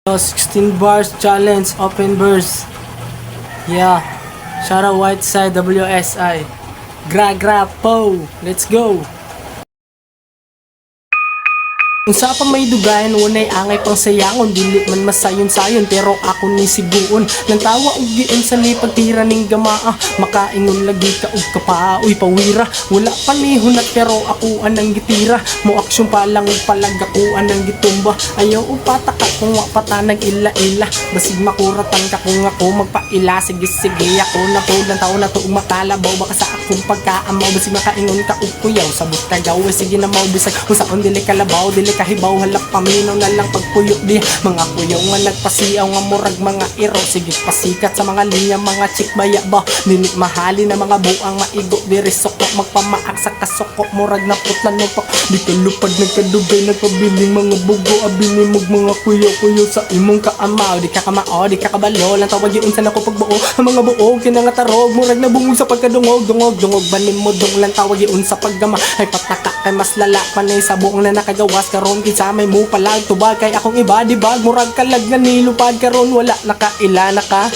16 bars challenge, open verse. Yeah. Shout out Whiteside, WSI. Gra po. Let's go. Unsa pa may dugayan, unay angay pang sayangon, dili man masayon-sayon, pero ako ni siguon. Nang tawa og giun sa ni pagtira ning gamaa, makaingon lagi ka og kapauy pawira. Wala panihon pero ako anang gitira, mo aksyon pa lang ug palag ako anang gitumba. Ayaw og pataka kung wa patanag ila-ila, basig makuratan ka kung ako magpaila. Sige ako na to lang tao na to ug makalabaw, baka sa akong pagkaamaw, basig makaingon ka og kuyaw sa butagaw. Sige na mao bisag kung saon dili kalabaw, dili kahibaw, halap paminaw na lang pagpuyo di. Mga kuyaw nga nagpasiyaw nga murag mga iro, sige pasikat sa mga linya, mga chick baya ba, dili mahali na mga buang maigo diri soko, magpamaak sa kasoko, murag na putlan mo pa di ka lupad, nagkadugay, nagpabiling mga bugo, abinimog mga kuyaw sa imong kaamaw. Di ka kamao, di ka kabalo, lang tawag yun sa nako pagbuo, ang mga buo kinangatarog, murag na bungog sa pagkadungog, dungog banim mo dong lang tawag yun sa paggama. Ay pataka kay mas lala panay sa buong na nakagawas karon, kinsa may mo palag tubag kay akong iba di bag, murag kalag na nilupad karon, wala nakaila naka